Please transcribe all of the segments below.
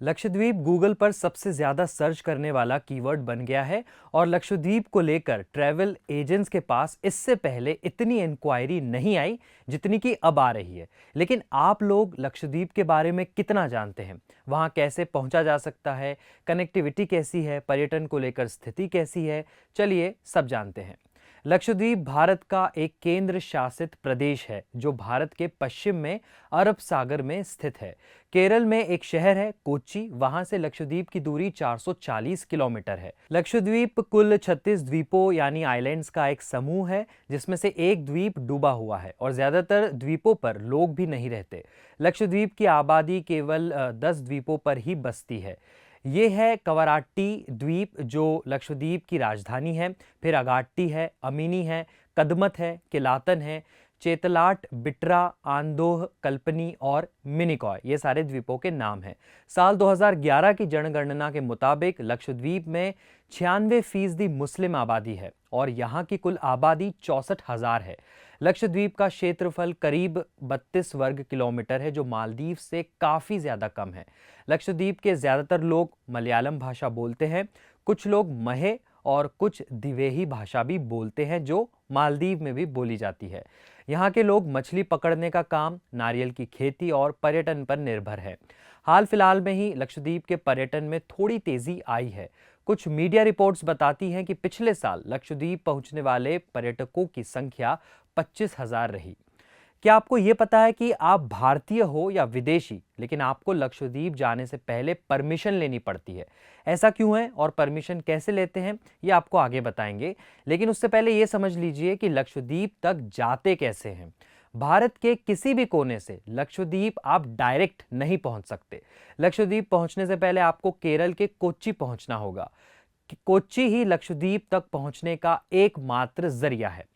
Lakshadweep Google पर सबसे ज्यादा सर्च करने वाला कीवर्ड बन गया है और लक्षद्वीप को लेकर ट्रैवल एजेंट्स के पास इससे पहले इतनी इंक्वायरी नहीं आई जितनी कि अब आ रही है। लेकिन आप लोग लक्षद्वीप के बारे में कितना जानते हैं? वहां कैसे पहुंचा जा सकता है? कनेक्टिविटी कैसी है? पर्यटन को लेकर स्थिति कैसी है? चलिए सब जानते हैं। लक्षद्वीप भारत का एक केंद्र शासित प्रदेश है जो भारत के पश्चिम में अरब सागर में स्थित है। केरल में एक शहर है कोच्चि, वहां से लक्षद्वीप की दूरी 440 किलोमीटर है। लक्षद्वीप कुल 36 द्वीपों यानी आइलैंड्स का एक समूह है जिसमें से एक द्वीप डूबा हुआ है और ज्यादातर द्वीपों पर लोग भी नहीं रहते। लक्षद्वीप की आबादी केवल 10 द्वीपों पर ही बसती है। ये है कवराट्टी द्वीप जो लक्षद्वीप की राजधानी है, फिर अगाट्टी है, अमिनी है, कदमत है, किलातन है, चेतलाट, बिट्रा, आंदोह, कल्पनी और मिनिकॉय, ये सारे द्वीपों के नाम हैं। साल 2011 की जनगणना के मुताबिक लक्षद्वीप में 96% मुस्लिम आबादी है और यहाँ की कुल आबादी 64,000 है। लक्षद्वीप का क्षेत्रफल करीब 32 वर्ग किलोमीटर है जो मालदीव से काफ़ी ज़्यादा कम है। लक्षद्वीप के ज़्यादातर लोग मलयालम भाषा बोलते हैं, कुछ लोग महे और कुछ दिवेही भाषा भी बोलते हैं जो मालदीव में भी बोली जाती है। यहाँ के लोग मछली पकड़ने का काम, नारियल की खेती और पर्यटन पर निर्भर है। हाल फिलहाल में ही लक्षद्वीप के पर्यटन में थोड़ी तेजी आई है। कुछ मीडिया रिपोर्ट्स बताती हैं कि पिछले साल लक्षद्वीप पहुंचने वाले पर्यटकों की संख्या 25,000 रही। क्या आपको ये पता है कि आप भारतीय हो या विदेशी, लेकिन आपको लक्षद्वीप जाने से पहले परमिशन लेनी पड़ती है? ऐसा क्यों है और परमिशन कैसे लेते हैं ये आपको आगे बताएंगे। लेकिन उससे पहले ये समझ लीजिए कि लक्षद्वीप तक जाते कैसे हैं। भारत के किसी भी कोने से लक्षद्वीप आप डायरेक्ट नहीं पहुंच सकते। लक्षद्वीप पहुंचने से पहले आपको केरल के कोच्चि पहुंचना होगा। कोच्चि ही लक्षद्वीप तक पहुंचने का एकमात्र जरिया है।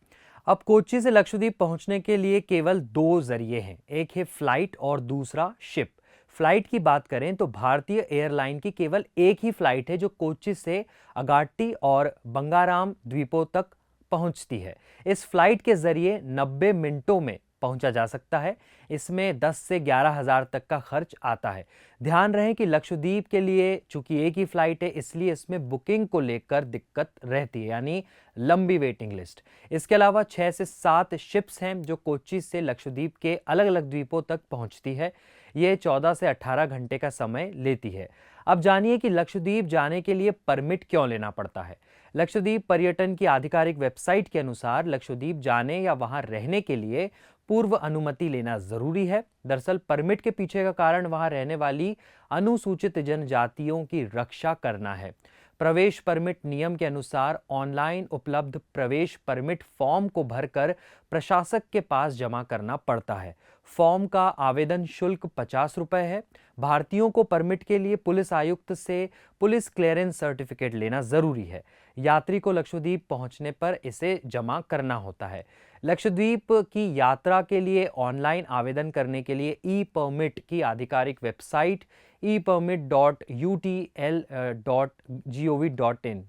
अब कोच्चि से लक्षद्वीप पहुंचने के लिए केवल दो जरिए हैं, एक है फ्लाइट और दूसरा शिप। फ्लाइट की बात करें तो भारतीय एयरलाइन की केवल एक ही फ्लाइट है जो कोच्चि से अगाट्टी और बंगाराम द्वीपों तक पहुंचती है। इस फ्लाइट के जरिए 90 मिनटों में पहुंचा जा सकता है। इसमें 10 से 11,000 तक का खर्च आता है। ध्यान रहे कि लक्षद्वीप के लिए चूंकि एक ही फ्लाइट है इसलिए इसमें बुकिंग को लेकर दिक्कत रहती है, यानी लंबी वेटिंग लिस्ट। इसके अलावा 6 से 7 शिप्स हैं जो कोच्चि से लक्षद्वीप के अलग अलग द्वीपों तक पहुंचती है। ये 14 से 18 घंटे का समय लेती है। अब जानिए कि लक्षद्वीप जाने के लिए परमिट क्यों लेना पड़ता है। लक्षद्वीप पर्यटन की आधिकारिक वेबसाइट के अनुसार लक्षद्वीप जाने या वहां रहने के लिए पूर्व अनुमति लेना जरूरी है। दरअसल परमिट के पीछे का कारण वहां रहने वाली अनुसूचित जनजातियों की रक्षा करना है। प्रवेश परमिट नियम के अनुसार ऑनलाइन उपलब्ध प्रवेश परमिट फॉर्म को भरकर प्रशासक के पास जमा करना पड़ता है। फॉर्म का आवेदन शुल्क 50 रुपए है। भारतीयों को परमिट के लिए पुलिस आयुक्त से पुलिस क्लियरेंस सर्टिफिकेट लेना जरूरी है। यात्री को लक्षद्वीप पहुंचने पर इसे जमा करना होता है। लक्षद्वीप की यात्रा के लिए ऑनलाइन आवेदन करने के लिए ई परमिट की आधिकारिक वेबसाइट epermit.utl.gov.in।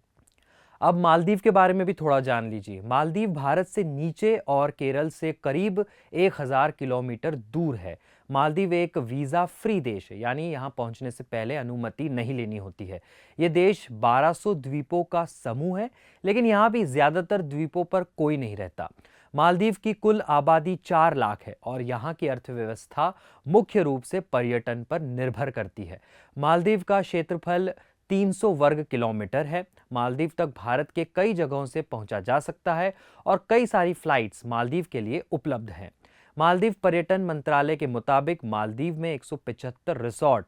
अब मालदीव के बारे में भी थोड़ा जान लीजिए। मालदीव भारत से नीचे और केरल से करीब 1000 किलोमीटर दूर है। मालदीव एक वीजा फ्री देश है, यानी यहां पहुंचने से पहले अनुमति नहीं लेनी होती है। यह देश 1200 द्वीपों का समूह है, लेकिन यहां भी ज्यादातर द्वीपों पर कोई नहीं रहता। मालदीव की कुल आबादी 4 लाख है और यहाँ की अर्थव्यवस्था मुख्य रूप से पर्यटन पर निर्भर करती है। मालदीव का क्षेत्रफल 300 वर्ग किलोमीटर है। मालदीव तक भारत के कई जगहों से पहुंचा जा सकता है और कई सारी फ्लाइट्स मालदीव के लिए उपलब्ध हैं। मालदीव पर्यटन मंत्रालय के मुताबिक मालदीव में 175 रिसोर्ट,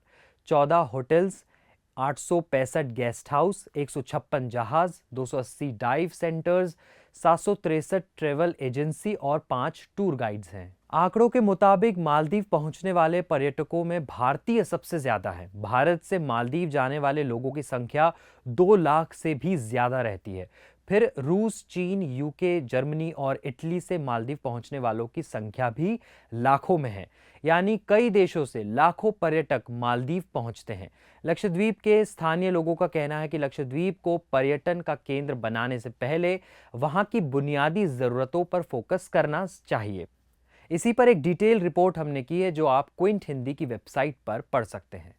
14 होटल्स, 865 गेस्ट हाउस, 156 जहाज, 280 डाइव सेंटर्स, 763 ट्रेवल एजेंसी और 5 टूर गाइड्स हैं। आंकड़ों के मुताबिक मालदीव पहुंचने वाले पर्यटकों में भारतीय सबसे ज्यादा है। भारत से मालदीव जाने वाले लोगों की संख्या 2 लाख से भी ज्यादा रहती है। फिर रूस, चीन, यूके, जर्मनी और इटली से मालदीव पहुंचने वालों की संख्या भी लाखों में है, यानी कई देशों से लाखों पर्यटक मालदीव पहुंचते हैं। लक्षद्वीप के स्थानीय लोगों का कहना है कि लक्षद्वीप को पर्यटन का केंद्र बनाने से पहले वहां की बुनियादी जरूरतों पर फोकस करना चाहिए। इसी पर एक डिटेल रिपोर्ट हमने की है जो आप क्विंट हिंदी की वेबसाइट पर पढ़ सकते हैं।